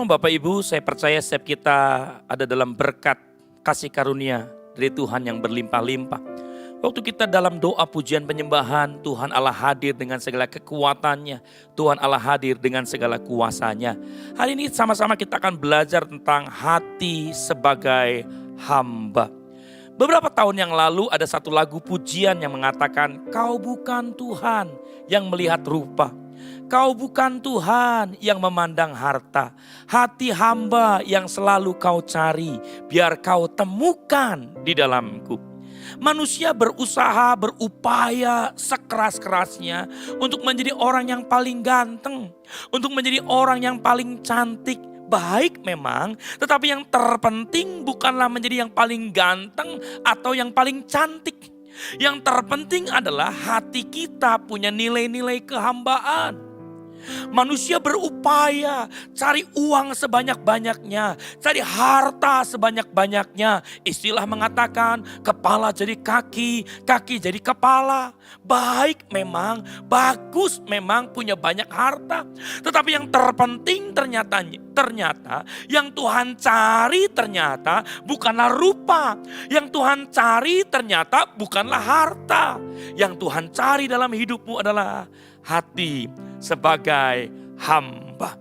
Shalom Bapak Ibu, saya percaya setiap kita ada dalam berkat kasih karunia dari Tuhan yang berlimpah-limpah. Waktu kita dalam doa pujian penyembahan, Tuhan Allah hadir dengan segala kekuatannya. Tuhan Allah hadir dengan segala kuasanya. Hari ini sama-sama kita akan belajar tentang hati sebagai hamba. Beberapa tahun yang lalu ada satu lagu pujian yang mengatakan, "Kau bukan Tuhan yang melihat rupa. Kau bukan Tuhan yang memandang harta. Hati hamba yang selalu kau cari, biar kau temukan di dalamku." Manusia berusaha, berupaya sekeras-kerasnya untuk menjadi orang yang paling ganteng, untuk menjadi orang yang paling cantik. Baik memang, tetapi yang terpenting bukanlah menjadi yang paling ganteng atau yang paling cantik. Yang terpenting adalah hati kita punya nilai-nilai kehambaan. Manusia berupaya cari uang sebanyak-banyaknya, cari harta sebanyak-banyaknya. Istilah mengatakan kepala jadi kaki, kaki jadi kepala. Baik memang, bagus memang punya banyak harta. Tetapi yang terpenting ternyata yang Tuhan cari ternyata bukanlah rupa. Yang Tuhan cari ternyata bukanlah harta. Yang Tuhan cari dalam hidupmu adalah hati sebagai hamba.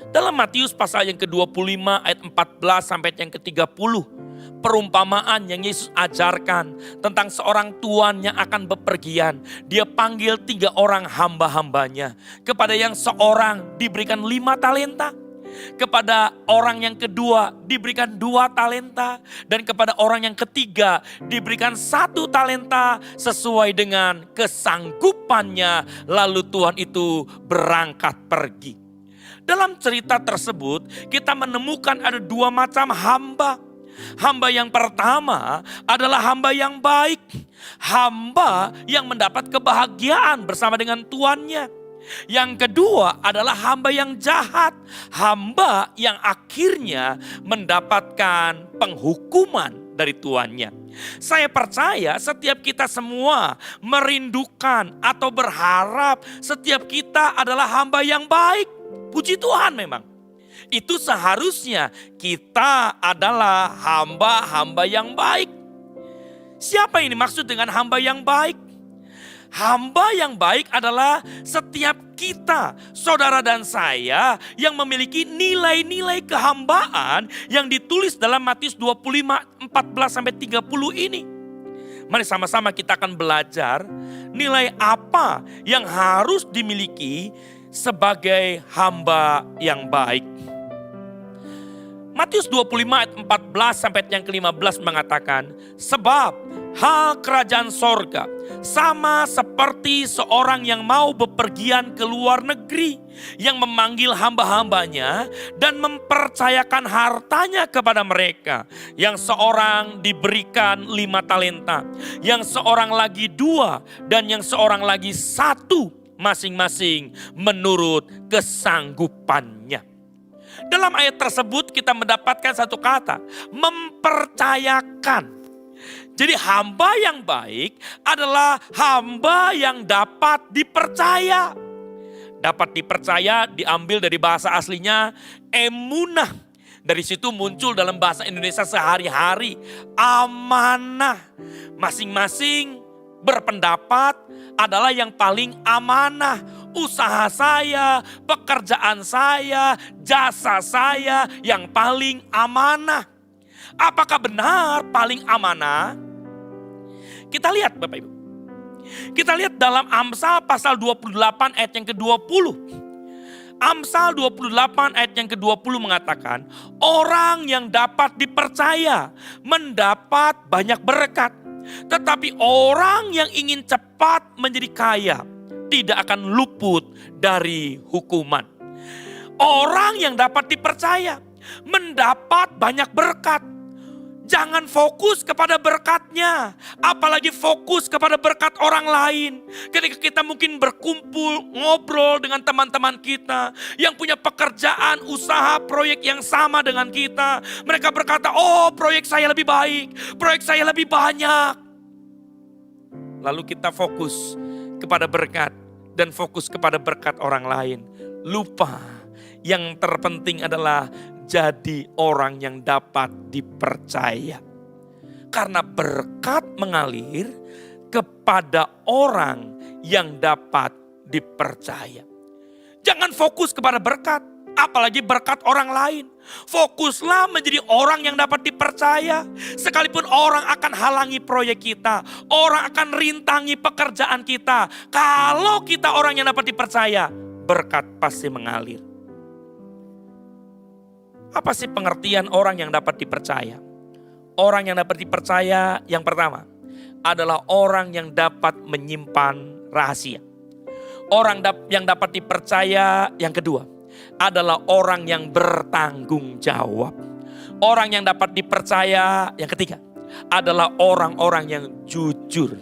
Dalam Matius pasal yang ke-25 ayat 14 sampai yang ke-30. Perumpamaan yang Yesus ajarkan tentang seorang tuan yang akan bepergian. Dia panggil 3 orang hamba-hambanya. Kepada yang seorang diberikan 5 talenta. Kepada orang yang kedua diberikan 2 talenta. Dan kepada orang yang ketiga diberikan 1 talenta sesuai dengan kesanggupannya. Lalu tuan itu berangkat pergi. Dalam cerita tersebut kita menemukan ada 2 macam hamba. Hamba yang pertama adalah hamba yang baik. Hamba yang mendapat kebahagiaan bersama dengan tuannya. Yang kedua adalah hamba yang jahat. Hamba yang akhirnya mendapatkan penghukuman dari tuannya. Saya percaya setiap kita semua merindukan atau berharap setiap kita adalah hamba yang baik. Puji Tuhan memang. Itu seharusnya kita adalah hamba-hamba yang baik. Siapa ini maksud dengan hamba yang baik? Hamba yang baik adalah setiap kita, saudara dan saya yang memiliki nilai-nilai kehambaan yang ditulis dalam Matius 25, 14-30 ini. Mari sama-sama kita akan belajar nilai apa yang harus dimiliki sebagai hamba yang baik. Matius 25 ayat 14 sampai yang ke-15 mengatakan, "Sebab hal kerajaan sorga sama seperti seorang yang mau bepergian ke luar negeri, yang memanggil hamba-hambanya dan mempercayakan hartanya kepada mereka. Yang seorang diberikan 5 talenta, yang seorang lagi 2, dan yang seorang lagi 1, masing-masing menurut kesanggupannya." Dalam ayat tersebut kita mendapatkan satu kata, mempercayakan. Jadi hamba yang baik adalah hamba yang dapat dipercaya. Dapat dipercaya diambil dari bahasa aslinya emunah. Dari situ muncul dalam bahasa Indonesia sehari-hari amanah. Masing-masing berpendapat adalah yang paling amanah. Usaha saya, pekerjaan saya, jasa saya yang paling amanah. Apakah benar paling amanah? Kita lihat Bapak Ibu. Kita lihat dalam Amsal pasal 28 ayat yang ke-20. Amsal 28 ayat yang ke-20 mengatakan, orang yang dapat dipercaya mendapat banyak berkat. Tetapi orang yang ingin cepat menjadi kaya tidak akan luput dari hukuman. Orang yang dapat dipercaya mendapat banyak berkat. Jangan fokus kepada berkatnya, apalagi fokus kepada berkat orang lain. Ketika kita mungkin berkumpul, ngobrol dengan teman-teman kita yang punya pekerjaan, usaha, proyek yang sama dengan kita. Mereka berkata, "Oh, proyek saya lebih baik, proyek saya lebih banyak." Lalu kita fokus kepada berkat dan fokus kepada berkat orang lain. Lupa Yang terpenting adalah jadi orang yang dapat dipercaya. Karena berkat mengalir kepada orang yang dapat dipercaya. Jangan fokus kepada berkat, apalagi berkat orang lain. Fokuslah menjadi orang yang dapat dipercaya. Sekalipun orang akan halangi proyek kita, orang akan rintangi pekerjaan kita. Kalau kita orang yang dapat dipercaya, berkat pasti mengalir. Apa sih pengertian orang yang dapat dipercaya? Orang yang dapat dipercaya yang pertama adalah orang yang dapat menyimpan rahasia. Orang yang dapat dipercaya yang kedua adalah orang yang bertanggung jawab. Orang yang dapat dipercaya yang ketiga adalah orang-orang yang jujur.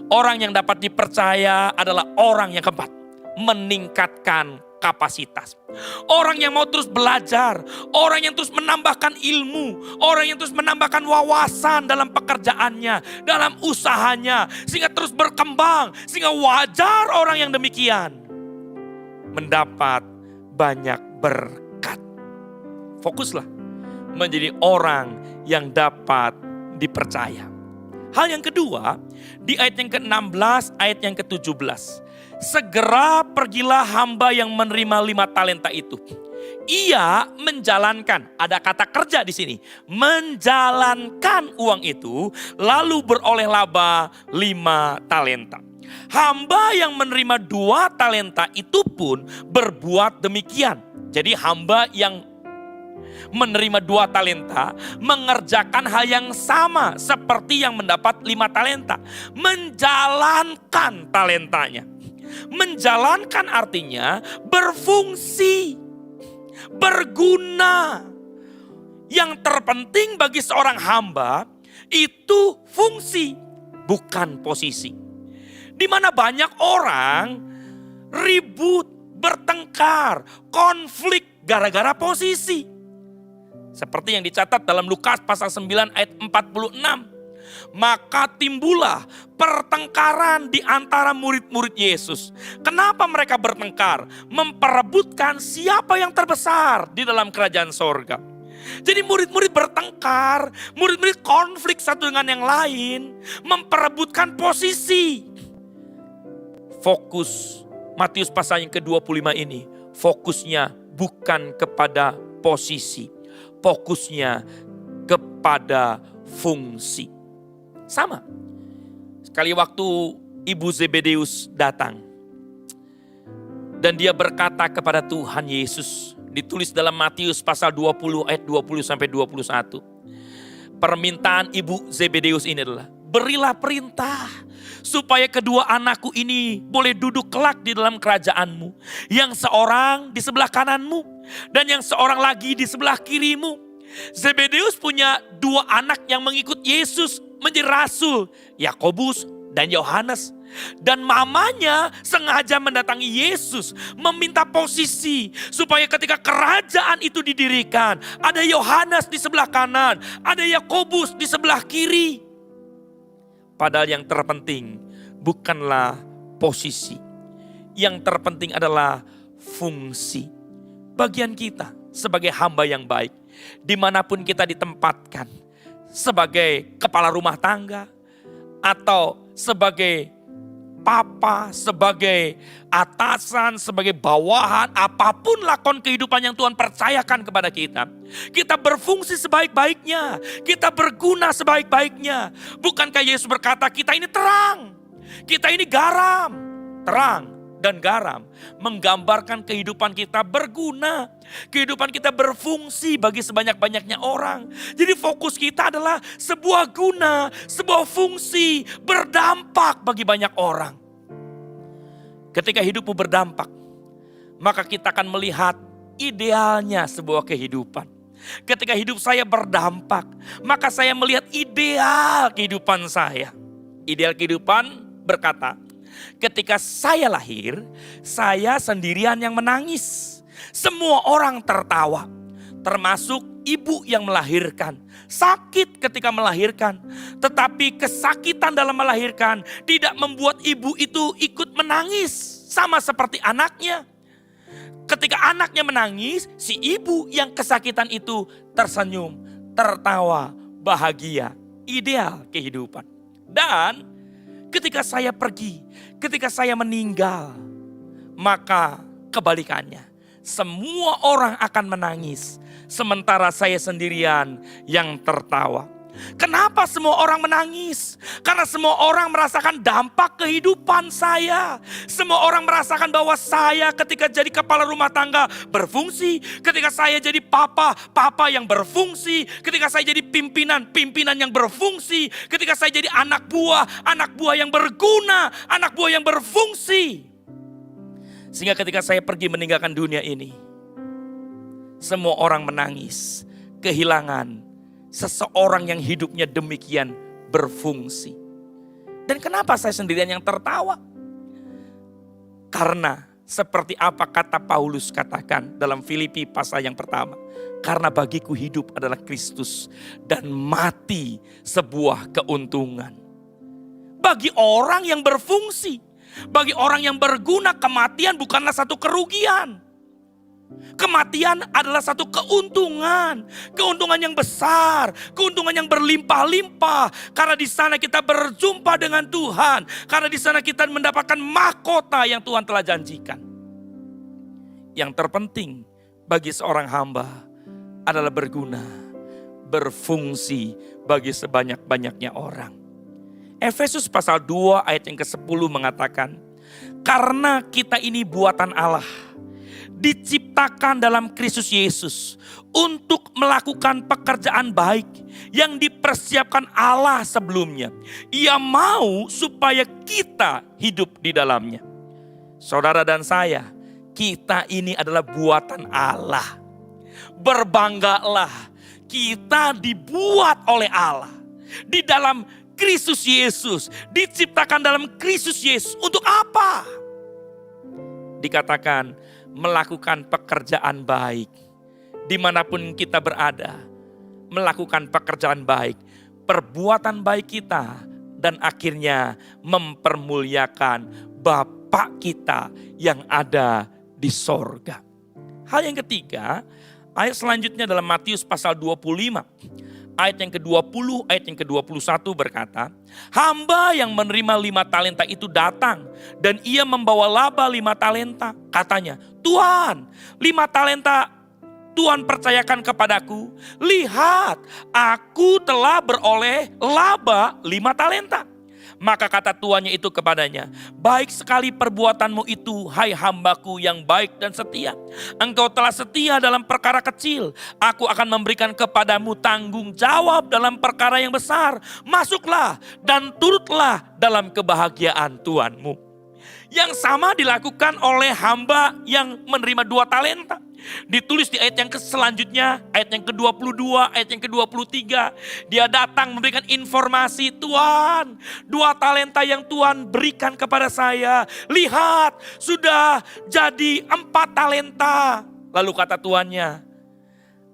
Orang yang dapat dipercaya adalah orang yang keempat, meningkatkan kapasitas. Orang yang mau terus belajar, orang yang terus menambahkan ilmu, orang yang terus menambahkan wawasan dalam pekerjaannya, dalam usahanya, sehingga terus berkembang, sehingga wajar orang yang demikian mendapat banyak berkat. Fokuslah menjadi orang yang dapat dipercaya. Hal yang kedua, di ayat yang ke-16, ayat yang ke-17. Segera pergilah hamba yang menerima 5 talenta itu. Ia menjalankan, ada kata kerja di sini, menjalankan uang itu, lalu beroleh laba 5 talenta. Hamba yang menerima 2 talenta itu pun berbuat demikian. Jadi hamba yang menerima 2 talenta mengerjakan hal yang sama seperti yang mendapat 5 talenta. Menjalankan talentanya. Menjalankan artinya berfungsi, berguna. Yang terpenting bagi seorang hamba itu fungsi, bukan posisi. Di mana banyak orang ribut, bertengkar, konflik gara-gara posisi. Seperti yang dicatat dalam Lukas pasal 9 ayat 46. Maka timbullah pertengkaran di antara murid-murid Yesus. Kenapa mereka bertengkar? Memperebutkan siapa yang terbesar di dalam kerajaan sorga. Jadi murid-murid bertengkar, murid-murid konflik satu dengan yang lain, memperebutkan posisi. Fokus Matius pasal yang ke-25 ini, fokusnya bukan kepada posisi, fokusnya kepada fungsi. Sama. Sekali waktu Ibu Zebedeus datang. Dan dia berkata kepada Tuhan Yesus. Ditulis dalam Matius pasal 20 ayat 20 sampai 21. Permintaan Ibu Zebedeus ini adalah, berilah perintah supaya kedua anakku ini boleh duduk kelak di dalam kerajaanmu. Yang seorang di sebelah kananmu dan yang seorang lagi di sebelah kirimu. Zebedeus punya 2 anak yang mengikut Yesus menjadi rasul, Yakobus dan Yohanes. Dan mamanya sengaja mendatangi Yesus meminta posisi supaya ketika kerajaan itu didirikan, ada Yohanes di sebelah kanan, ada Yakobus di sebelah kiri. Padahal yang terpenting bukanlah posisi. Yang terpenting adalah fungsi. Bagian kita sebagai hamba yang baik, dimanapun kita ditempatkan, sebagai kepala rumah tangga, atau sebagai papa, sebagai atasan, sebagai bawahan, apapun lakon kehidupan yang Tuhan percayakan kepada kita. Kita berfungsi sebaik-baiknya, kita berguna sebaik-baiknya. Bukankah Yesus berkata kita ini terang, kita ini garam. Terang dan garam menggambarkan kehidupan kita berguna. Kehidupan kita berfungsi bagi sebanyak-banyaknya orang. Jadi fokus kita adalah sebuah guna, sebuah fungsi, berdampak bagi banyak orang. Ketika hidupmu berdampak, maka kita akan melihat idealnya sebuah kehidupan. Ketika hidup saya berdampak, maka saya melihat ideal kehidupan saya. Ideal kehidupan berkata, ketika saya lahir, saya sendirian yang menangis. Semua orang tertawa, termasuk ibu yang melahirkan. Sakit ketika melahirkan, tetapi kesakitan dalam melahirkan tidak membuat ibu itu ikut menangis sama seperti anaknya. Ketika anaknya menangis, si ibu yang kesakitan itu tersenyum, tertawa, bahagia, ideal kehidupan. Dan ketika saya pergi, ketika saya meninggal, maka kebalikannya. Semua orang akan menangis, sementara saya sendirian yang tertawa. Kenapa semua orang menangis? Karena semua orang merasakan dampak kehidupan saya. Semua orang merasakan bahwa saya ketika jadi kepala rumah tangga berfungsi. Ketika saya jadi papa yang berfungsi. Ketika saya jadi pimpinan yang berfungsi. Ketika saya jadi anak buah yang berguna, anak buah yang berfungsi. Sehingga ketika saya pergi meninggalkan dunia ini, semua orang menangis, kehilangan seseorang yang hidupnya demikian berfungsi. Dan kenapa saya sendirian yang tertawa? Karena seperti apa kata Paulus katakan dalam Filipi pasal yang pertama. Karena bagiku hidup adalah Kristus dan mati sebuah keuntungan. Bagi orang yang berfungsi, bagi orang yang berguna, kematian bukanlah satu kerugian. Kematian adalah satu keuntungan, keuntungan yang besar, keuntungan yang berlimpah-limpah. Karena di sana kita berjumpa dengan Tuhan, karena di sana kita mendapatkan mahkota yang Tuhan telah janjikan. Yang terpenting bagi seorang hamba adalah berguna, berfungsi bagi sebanyak-banyaknya orang. Efesus pasal 2 ayat yang ke-10 mengatakan, karena kita ini buatan Allah, diciptakan dalam Kristus Yesus untuk melakukan pekerjaan baik yang dipersiapkan Allah sebelumnya. Ia mau supaya kita hidup di dalamnya. Saudara dan saya, kita ini adalah buatan Allah. Berbanggalah, kita dibuat oleh Allah di dalam Kristus Yesus, diciptakan dalam Kristus Yesus. Untuk apa? Dikatakan melakukan pekerjaan baik. Dimanapun kita berada, melakukan pekerjaan baik. Perbuatan baik kita dan akhirnya mempermuliakan Bapa kita yang ada di sorga. Hal yang ketiga, ayat selanjutnya dalam Matius pasal 25. Ayat yang ke-20, ayat yang ke-21 berkata, hamba yang menerima 5 talenta itu datang dan ia membawa laba 5 talenta. Katanya, Tuhan, 5 talenta Tuhan percayakan kepadaku. Lihat, aku telah beroleh laba 5 talenta. Maka kata tuannya itu kepadanya, baik sekali perbuatanmu itu, hai hambaku yang baik dan setia. Engkau telah setia dalam perkara kecil, aku akan memberikan kepadamu tanggung jawab dalam perkara yang besar. Masuklah dan turutlah dalam kebahagiaan Tuanmu. Yang sama dilakukan oleh hamba yang menerima 2 talenta. Ditulis di ayat yang selanjutnya, ayat yang ke-22, ayat yang ke-23. Dia datang memberikan informasi, Tuhan, 2 talenta yang Tuhan berikan kepada saya. Lihat, sudah jadi 4 talenta. Lalu kata tuannya,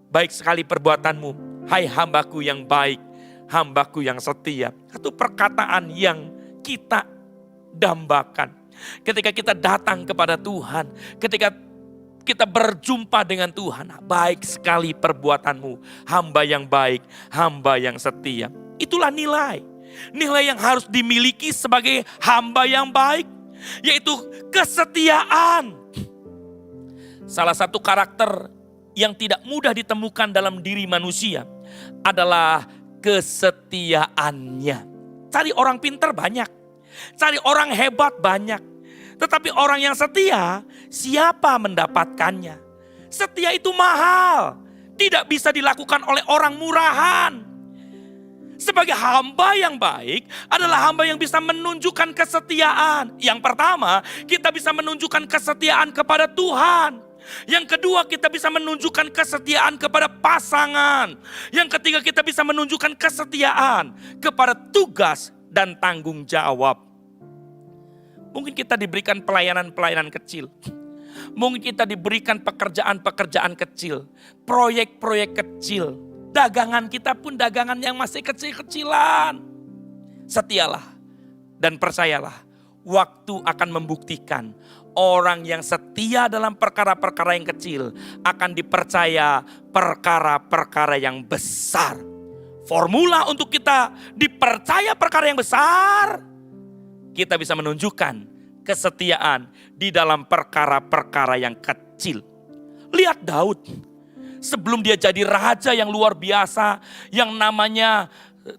baik sekali perbuatanmu, hai hambaku yang baik, hambaku yang setia. Satu perkataan yang kita dambakan. Ketika kita datang kepada Tuhan, ketika kita berjumpa dengan Tuhan, baik sekali perbuatanmu, hamba yang baik, hamba yang setia. Itulah nilai yang harus dimiliki sebagai hamba yang baik, yaitu kesetiaan. Salah satu karakter yang tidak mudah ditemukan dalam diri manusia adalah kesetiaannya. Cari orang pintar banyak, cari orang hebat banyak. Tetapi orang yang setia, siapa mendapatkannya? Setia itu mahal. Tidak bisa dilakukan oleh orang murahan. Sebagai hamba yang baik adalah hamba yang bisa menunjukkan kesetiaan. Yang pertama, kita bisa menunjukkan kesetiaan kepada Tuhan. Yang kedua, kita bisa menunjukkan kesetiaan kepada pasangan. Yang ketiga, kita bisa menunjukkan kesetiaan kepada tugas dan tanggung jawab. Mungkin kita diberikan pelayanan-pelayanan kecil. Mungkin kita diberikan pekerjaan-pekerjaan kecil. Proyek-proyek kecil. Dagangan kita pun dagangan yang masih kecil-kecilan. Setialah dan percayalah. Waktu akan membuktikan Orang yang setia dalam perkara-perkara yang kecil akan dipercaya perkara-perkara yang besar. Formula untuk kita dipercaya perkara yang besar, kita bisa menunjukkan kesetiaan di dalam perkara-perkara yang kecil. Lihat Daud, sebelum dia jadi raja yang luar biasa, yang namanya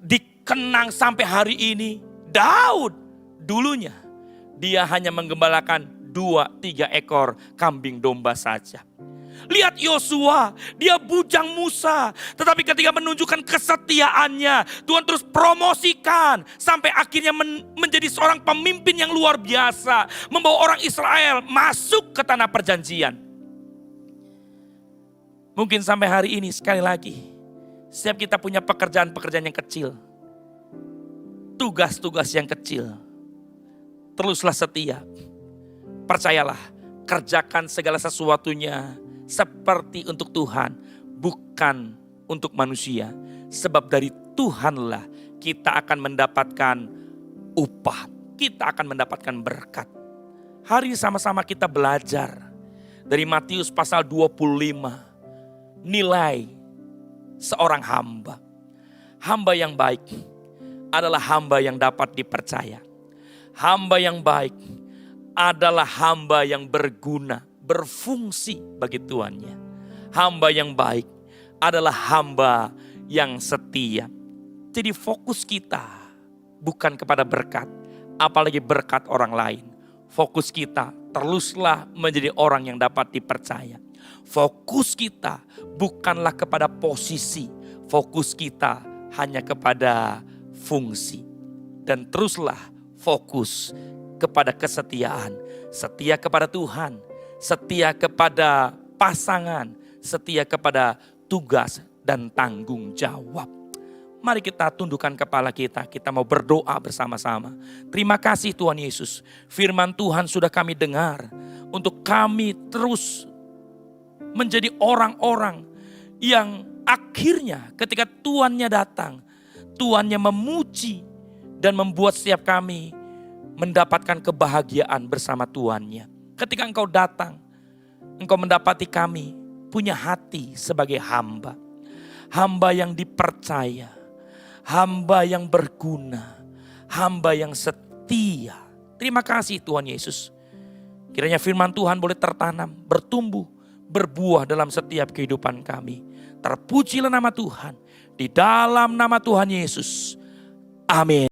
dikenang sampai hari ini, Daud dulunya dia hanya menggembalakan 2-3 ekor kambing domba saja. Lihat Yosua, dia bujang Musa. Tetapi ketika menunjukkan kesetiaannya, Tuhan terus promosikan. Sampai akhirnya menjadi seorang pemimpin yang luar biasa. Membawa orang Israel masuk ke tanah perjanjian. Mungkin sampai hari ini sekali lagi, setiap kita punya pekerjaan-pekerjaan yang kecil. Tugas-tugas yang kecil. Teruslah setia. Percayalah, kerjakan segala sesuatunya seperti untuk Tuhan, bukan untuk manusia. Sebab dari Tuhanlah kita akan mendapatkan upah, kita akan mendapatkan berkat. Hari ini sama-sama kita belajar dari Matius pasal 25, nilai seorang hamba. Hamba yang baik adalah hamba yang dapat dipercaya. Hamba yang baik adalah hamba yang berguna, berfungsi bagi tuannya. Hamba yang baik adalah hamba yang setia. Jadi fokus kita bukan kepada berkat, apalagi berkat orang lain. Fokus kita teruslah menjadi orang yang dapat dipercaya. Fokus kita bukanlah kepada posisi, fokus kita hanya kepada fungsi. Dan teruslah fokus kepada kesetiaan, setia kepada Tuhan, setia kepada pasangan, setia kepada tugas dan tanggung jawab. Mari kita tundukkan kepala kita mau berdoa bersama-sama. Terima kasih Tuhan Yesus, firman Tuhan sudah kami dengar. Untuk kami terus menjadi orang-orang yang akhirnya ketika Tuannya datang, Tuannya memuji dan membuat setiap kami mendapatkan kebahagiaan bersama Tuannya. Ketika Engkau datang, Engkau mendapati kami punya hati sebagai hamba. Hamba yang dipercaya, hamba yang berguna, hamba yang setia. Terima kasih Tuhan Yesus. Kiranya firman Tuhan boleh tertanam, bertumbuh, berbuah dalam setiap kehidupan kami. Terpujilah nama Tuhan, di dalam nama Tuhan Yesus. Amin.